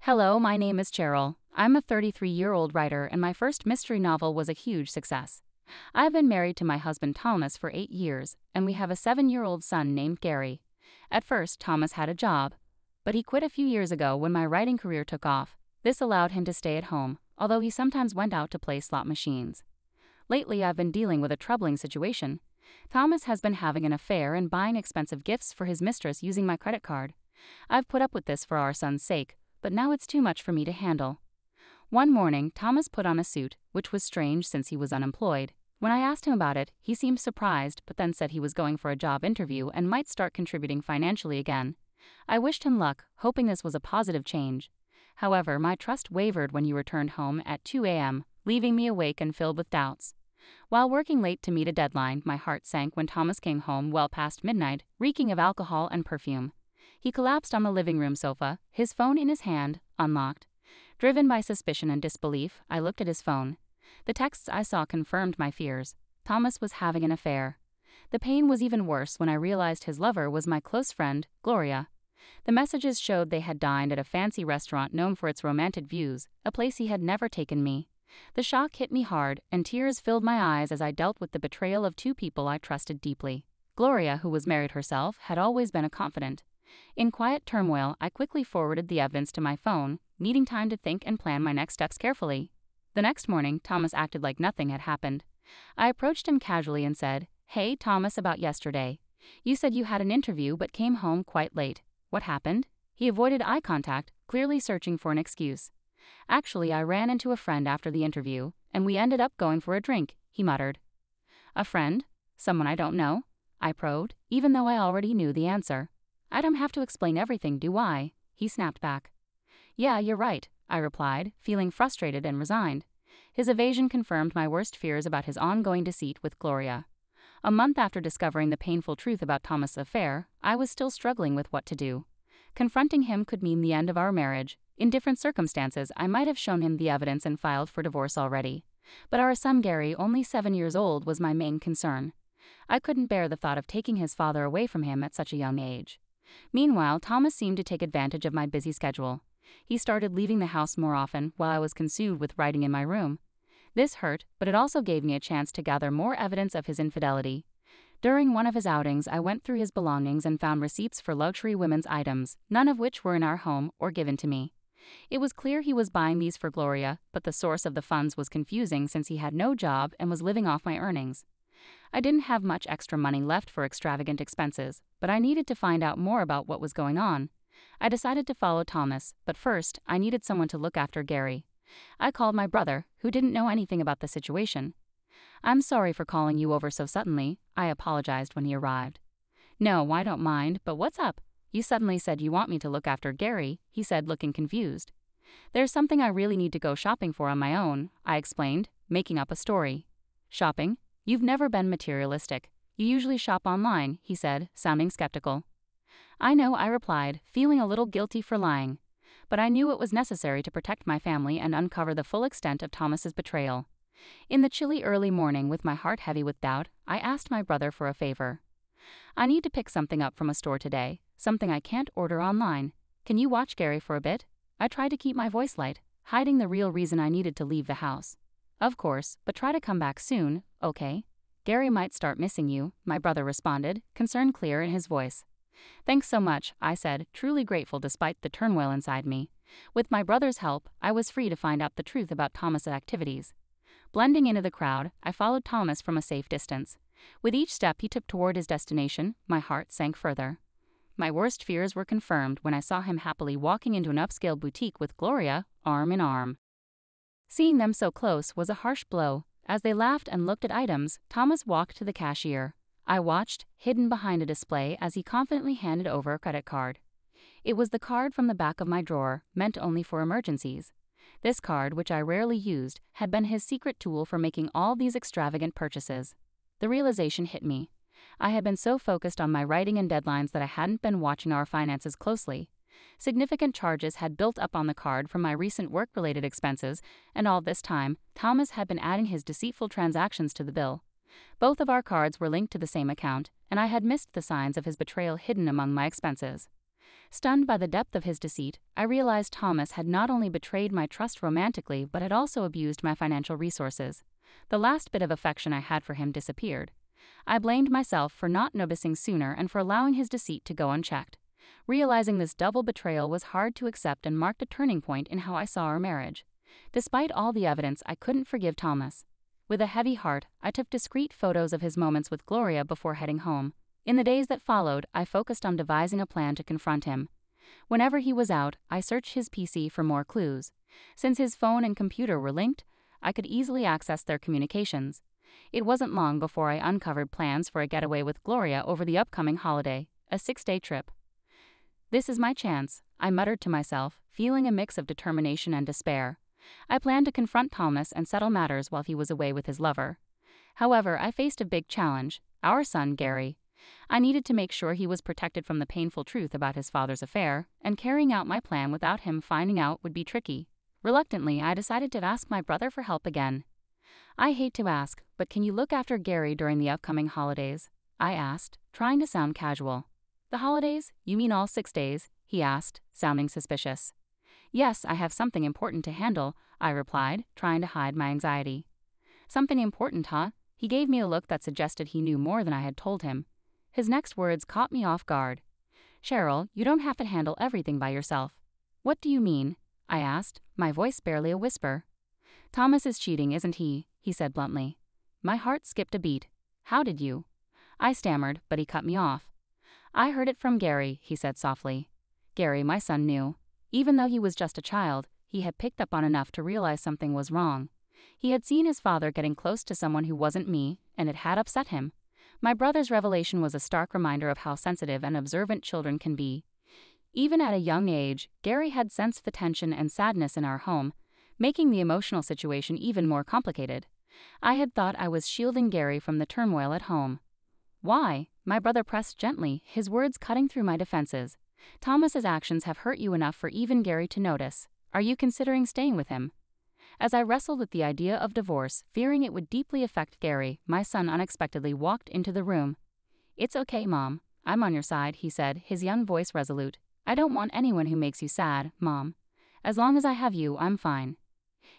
Hello, my name is Cheryl. I'm a 33-year-old writer and my first mystery novel was a huge success. I've been married to my husband Thomas for 8 years, and we have a 7-year-old son named Gary. At first, Thomas had a job, but he quit a few years ago when my writing career took off. This allowed him to stay at home, although he sometimes went out to play slot machines. Lately, I've been dealing with a troubling situation. Thomas has been having an affair and buying expensive gifts for his mistress using my credit card. I've put up with this for our son's sake, but now it's too much for me to handle. One morning, Thomas put on a suit, which was strange since he was unemployed. When I asked him about it, he seemed surprised but then said he was going for a job interview and might start contributing financially again. I wished him luck, hoping this was a positive change. However, my trust wavered when you returned home at 2 a.m., leaving me awake and filled with doubts. While working late to meet a deadline, my heart sank when Thomas came home well past midnight, reeking of alcohol and perfume. He collapsed on the living room sofa, his phone in his hand, unlocked. Driven by suspicion and disbelief, I looked at his phone. The texts I saw confirmed my fears. Thomas was having an affair. The pain was even worse when I realized his lover was my close friend, Gloria. The messages showed they had dined at a fancy restaurant known for its romantic views, a place he had never taken me. The shock hit me hard, and tears filled my eyes as I dealt with the betrayal of two people I trusted deeply. Gloria, who was married herself, had always been a confidant. In quiet turmoil, I quickly forwarded the evidence to my phone, needing time to think and plan my next steps carefully. The next morning, Thomas acted like nothing had happened. I approached him casually and said, "Hey, Thomas, about yesterday. You said you had an interview but came home quite late. What happened?" He avoided eye contact, clearly searching for an excuse. "Actually, I ran into a friend after the interview, and we ended up going for a drink," he muttered. "A friend? Someone I don't know?" I probed, even though I already knew the answer. "I don't have to explain everything, do I?" He snapped back. "Yeah, you're right," I replied, feeling frustrated and resigned. His evasion confirmed my worst fears about his ongoing deceit with Gloria. A month after discovering the painful truth about Thomas' affair, I was still struggling with what to do. Confronting him could mean the end of our marriage. In different circumstances, I might have shown him the evidence and filed for divorce already. But our son Gary, only 7 years old, was my main concern. I couldn't bear the thought of taking his father away from him at such a young age. Meanwhile, Thomas seemed to take advantage of my busy schedule. He started leaving the house more often while I was consumed with writing in my room. This hurt, but it also gave me a chance to gather more evidence of his infidelity. During one of his outings, I went through his belongings and found receipts for luxury women's items, none of which were in our home or given to me. It was clear he was buying these for Gloria, but the source of the funds was confusing since he had no job and was living off my earnings. I didn't have much extra money left for extravagant expenses, but I needed to find out more about what was going on. I decided to follow Thomas, but first, I needed someone to look after Gary. I called my brother, who didn't know anything about the situation. "I'm sorry for calling you over so suddenly," I apologized when he arrived. "No, I don't mind, but what's up? You suddenly said you want me to look after Gary," he said, looking confused. "There's something I really need to go shopping for on my own," I explained, making up a story. "Shopping? You've never been materialistic. You usually shop online," he said, sounding skeptical. "I know," I replied, feeling a little guilty for lying. But I knew it was necessary to protect my family and uncover the full extent of Thomas's betrayal. In the chilly early morning, with my heart heavy with doubt, I asked my brother for a favor. "I need to pick something up from a store today, something I can't order online. Can you watch Gary for a bit?" I tried to keep my voice light, hiding the real reason I needed to leave the house. "Of course, but try to come back soon, okay? Gary might start missing you," my brother responded, concern clear in his voice. "Thanks so much," I said, truly grateful despite the turmoil inside me. With my brother's help, I was free to find out the truth about Thomas's activities. Blending into the crowd, I followed Thomas from a safe distance. With each step he took toward his destination, my heart sank further. My worst fears were confirmed when I saw him happily walking into an upscale boutique with Gloria, arm in arm. Seeing them so close was a harsh blow. As they laughed and looked at items, Thomas walked to the cashier. I watched, hidden behind a display, as he confidently handed over a credit card. It was the card from the back of my drawer, meant only for emergencies. This card, which I rarely used, had been his secret tool for making all these extravagant purchases. The realization hit me. I had been so focused on my writing and deadlines that I hadn't been watching our finances closely. Significant charges had built up on the card from my recent work-related expenses, and all this time, Thomas had been adding his deceitful transactions to the bill. Both of our cards were linked to the same account, and I had missed the signs of his betrayal hidden among my expenses. Stunned by the depth of his deceit, I realized Thomas had not only betrayed my trust romantically but had also abused my financial resources. The last bit of affection I had for him disappeared. I blamed myself for not noticing sooner and for allowing his deceit to go unchecked. Realizing this double betrayal was hard to accept and marked a turning point in how I saw our marriage. Despite all the evidence, I couldn't forgive Thomas. With a heavy heart, I took discreet photos of his moments with Gloria before heading home. In the days that followed, I focused on devising a plan to confront him. Whenever he was out, I searched his PC for more clues. Since his phone and computer were linked, I could easily access their communications. It wasn't long before I uncovered plans for a getaway with Gloria over the upcoming holiday, a 6-day trip. This is my chance, I muttered to myself, feeling a mix of determination and despair. I planned to confront Thomas and settle matters while he was away with his lover. However, I faced a big challenge: our son, Gary. I needed to make sure he was protected from the painful truth about his father's affair, and carrying out my plan without him finding out would be tricky. Reluctantly, I decided to ask my brother for help again. I hate to ask, but can you look after Gary during the upcoming holidays? I asked, trying to sound casual. The holidays? You mean all 6 days? He asked, sounding suspicious. Yes, I have something important to handle, I replied, trying to hide my anxiety. Something important, huh? He gave me a look that suggested he knew more than I had told him. His next words caught me off guard. Cheryl, you don't have to handle everything by yourself. What do you mean? I asked, my voice barely a whisper. Thomas is cheating, isn't he? He said bluntly. My heart skipped a beat. How did you? I stammered, but he cut me off. I heard it from Gary, he said softly. Gary, my son, knew. Even though he was just a child, he had picked up on enough to realize something was wrong. He had seen his father getting close to someone who wasn't me, and it had upset him. My brother's revelation was a stark reminder of how sensitive and observant children can be. Even at a young age, Gary had sensed the tension and sadness in our home, making the emotional situation even more complicated. I had thought I was shielding Gary from the turmoil at home. Why? My brother pressed gently, his words cutting through my defenses. Thomas's actions have hurt you enough for even Gary to notice. Are you considering staying with him? As I wrestled with the idea of divorce, fearing it would deeply affect Gary, my son unexpectedly walked into the room. It's okay, Mom. I'm on your side, he said, his young voice resolute. I don't want anyone who makes you sad, Mom. As long as I have you, I'm fine.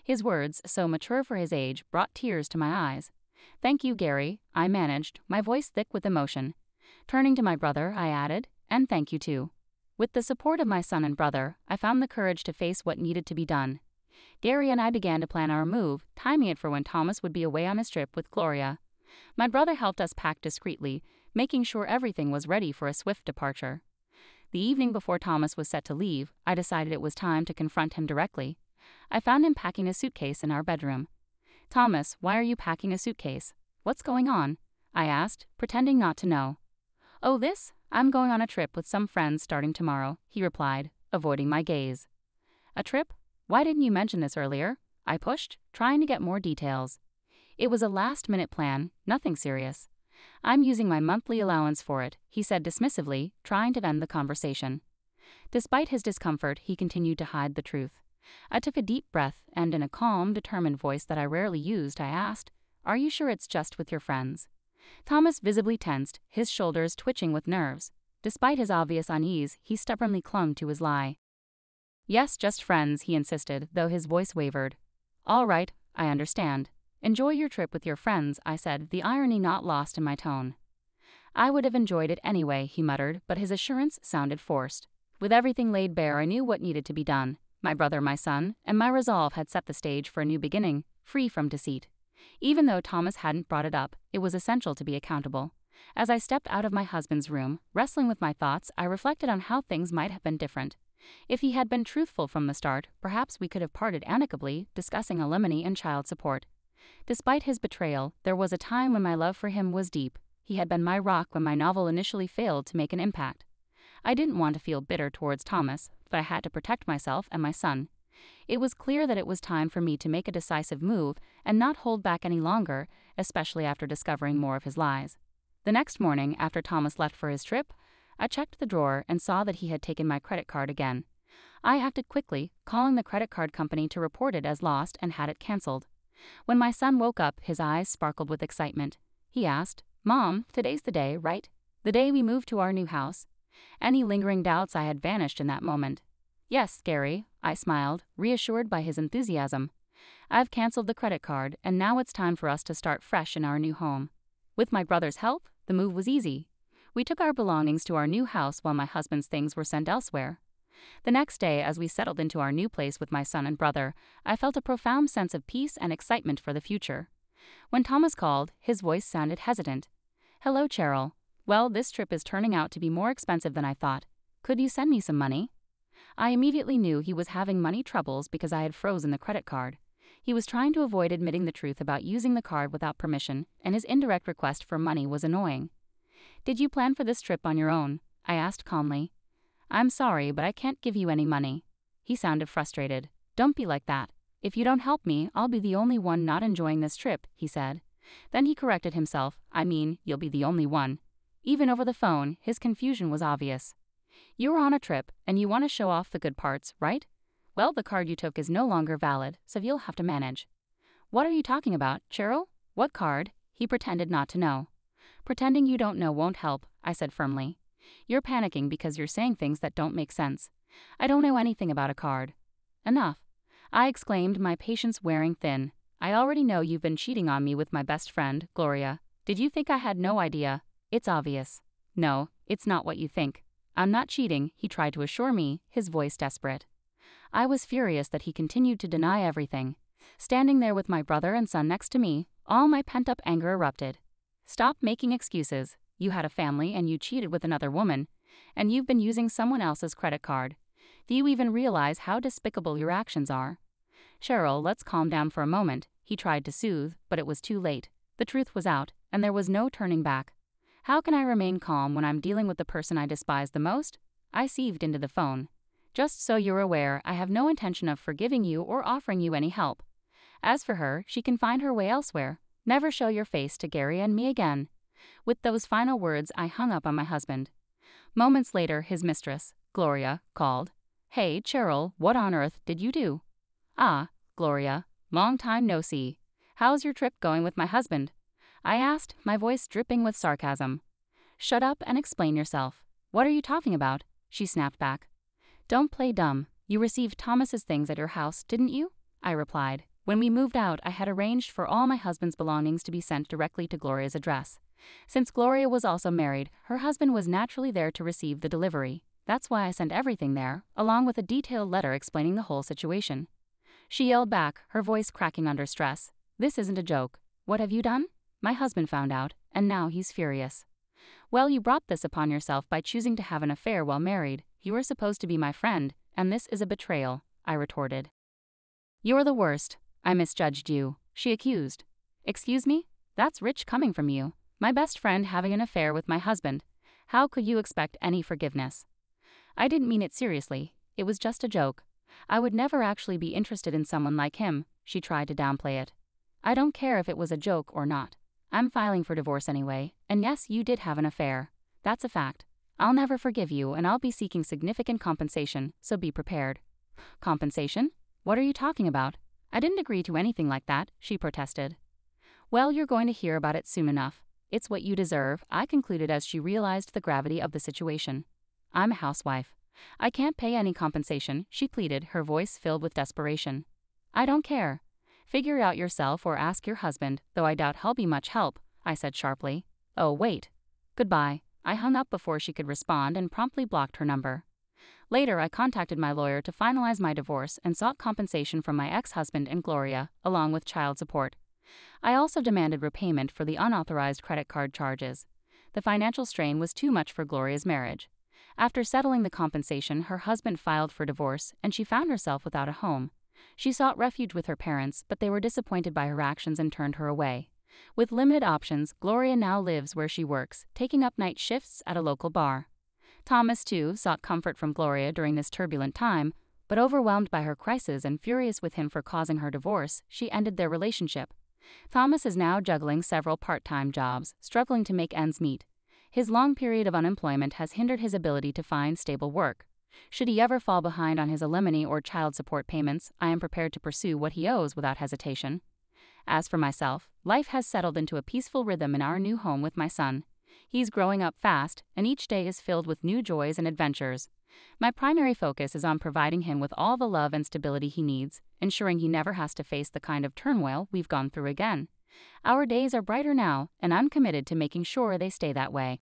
His words, so mature for his age, brought tears to my eyes. Thank you, Gary, I managed, my voice thick with emotion. Turning to my brother, I added, and thank you too. With the support of my son and brother, I found the courage to face what needed to be done. Gary and I began to plan our move, timing it for when Thomas would be away on his trip with Gloria. My brother helped us pack discreetly, making sure everything was ready for a swift departure. The evening before Thomas was set to leave, I decided it was time to confront him directly. I found him packing a suitcase in our bedroom. Thomas, why are you packing a suitcase? What's going on? I asked, pretending not to know. Oh, this? I'm going on a trip with some friends starting tomorrow, he replied, avoiding my gaze. A trip? Why didn't you mention this earlier? I pushed, trying to get more details. It was a last-minute plan, nothing serious. I'm using my monthly allowance for it, he said dismissively, trying to end the conversation. Despite his discomfort, he continued to hide the truth. I took a deep breath, and in a calm, determined voice that I rarely used, I asked, Are you sure it's just with your friends? Thomas visibly tensed, his shoulders twitching with nerves. Despite his obvious unease, he stubbornly clung to his lie. Yes, just friends, he insisted, though his voice wavered. All right, I understand. Enjoy your trip with your friends, I said, the irony not lost in my tone. I would have enjoyed it anyway, he muttered, but his assurance sounded forced. With everything laid bare, I knew what needed to be done. My brother, my son, and my resolve had set the stage for a new beginning, free from deceit. Even though Thomas hadn't brought it up, it was essential to be accountable. As I stepped out of my husband's room, wrestling with my thoughts, I reflected on how things might have been different. If he had been truthful from the start, perhaps we could have parted amicably, discussing alimony and child support. Despite his betrayal, there was a time when my love for him was deep. He had been my rock when my novel initially failed to make an impact. I didn't want to feel bitter towards Thomas, but I had to protect myself and my son. It was clear that it was time for me to make a decisive move and not hold back any longer, especially after discovering more of his lies. The next morning, after Thomas left for his trip, I checked the drawer and saw that he had taken my credit card again. I acted quickly, calling the credit card company to report it as lost and had it canceled. When my son woke up, his eyes sparkled with excitement. He asked, Mom, today's the day, right? The day we moved to our new house. Any lingering doubts I had vanished in that moment. Yes, Gary, I smiled, reassured by his enthusiasm. I've canceled the credit card, and now it's time for us to start fresh in our new home. With my brother's help, the move was easy. We took our belongings to our new house while my husband's things were sent elsewhere. The next day, as we settled into our new place with my son and brother, I felt a profound sense of peace and excitement for the future. When Thomas called, his voice sounded hesitant. Hello, Cheryl. Well, this trip is turning out to be more expensive than I thought. Could you send me some money? I immediately knew he was having money troubles because I had frozen the credit card. He was trying to avoid admitting the truth about using the card without permission, and his indirect request for money was annoying. Did you plan for this trip on your own? I asked calmly. I'm sorry, but I can't give you any money. He sounded frustrated. Don't be like that. If you don't help me, I'll be the only one not enjoying this trip, he said. Then he corrected himself. I mean, you'll be the only one. Even over the phone, his confusion was obvious. You're on a trip, and you want to show off the good parts, right? Well, the card you took is no longer valid, so you'll have to manage. What are you talking about, Cheryl? What card? He pretended not to know. Pretending you don't know won't help, I said firmly. You're panicking because you're saying things that don't make sense. I don't know anything about a card. Enough, I exclaimed, my patience wearing thin. I already know you've been cheating on me with my best friend, Gloria. Did you think I had no idea? It's obvious. No, it's not what you think. I'm not cheating, he tried to assure me, his voice desperate. I was furious that he continued to deny everything. Standing there with my brother and son next to me, all my pent-up anger erupted. Stop making excuses. You had a family and you cheated with another woman, and you've been using someone else's credit card. Do you even realize how despicable your actions are? Cheryl, let's calm down for a moment, he tried to soothe, but it was too late. The truth was out, and there was no turning back. How can I remain calm when I'm dealing with the person I despise the most? I seethed into the phone. Just so you're aware, I have no intention of forgiving you or offering you any help. As for her, she can find her way elsewhere. Never show your face to Gary and me again. With those final words, I hung up on my husband. Moments later, his mistress, Gloria, called. Hey, Cheryl, what on earth did you do? Ah, Gloria, long time no see. How's your trip going with my husband? I asked, my voice dripping with sarcasm. Shut up and explain yourself. What are you talking about? She snapped back. Don't play dumb. You received Thomas's things at your house, didn't you? I replied. When we moved out, I had arranged for all my husband's belongings to be sent directly to Gloria's address. Since Gloria was also married, her husband was naturally there to receive the delivery. That's why I sent everything there, along with a detailed letter explaining the whole situation. She yelled back, her voice cracking under stress. This isn't a joke. What have you done? My husband found out, and now he's furious. Well, you brought this upon yourself by choosing to have an affair while married. You were supposed to be my friend, and this is a betrayal, I retorted. You're the worst. I misjudged you, she accused. Excuse me? That's rich coming from you. My best friend having an affair with my husband. How could you expect any forgiveness? I didn't mean it seriously. It was just a joke. I would never actually be interested in someone like him, she tried to downplay it. I don't care if it was a joke or not. I'm filing for divorce anyway, and yes, you did have an affair. That's a fact. I'll never forgive you, and I'll be seeking significant compensation, so be prepared. Compensation? What are you talking about? I didn't agree to anything like that, she protested. Well, you're going to hear about it soon enough. It's what you deserve, I concluded as she realized the gravity of the situation. I'm a housewife. I can't pay any compensation, she pleaded, her voice filled with desperation. I don't care. Figure it out yourself or ask your husband, though I doubt he'll be much help, I said sharply. Oh, wait. Goodbye. I hung up before she could respond and promptly blocked her number. Later, I contacted my lawyer to finalize my divorce and sought compensation from my ex-husband and Gloria, along with child support. I also demanded repayment for the unauthorized credit card charges. The financial strain was too much for Gloria's marriage. After settling the compensation, her husband filed for divorce, and she found herself without a home. She sought refuge with her parents, but they were disappointed by her actions and turned her away. With limited options, Gloria now lives where she works, taking up night shifts at a local bar. Thomas, too, sought comfort from Gloria during this turbulent time, but overwhelmed by her crisis and furious with him for causing her divorce, she ended their relationship. Thomas is now juggling several part-time jobs, struggling to make ends meet. His long period of unemployment has hindered his ability to find stable work. Should he ever fall behind on his alimony or child support payments, I am prepared to pursue what he owes without hesitation. As for myself, life has settled into a peaceful rhythm in our new home with my son. He's growing up fast, and each day is filled with new joys and adventures. My primary focus is on providing him with all the love and stability he needs, ensuring he never has to face the kind of turmoil we've gone through again. Our days are brighter now, and I'm committed to making sure they stay that way.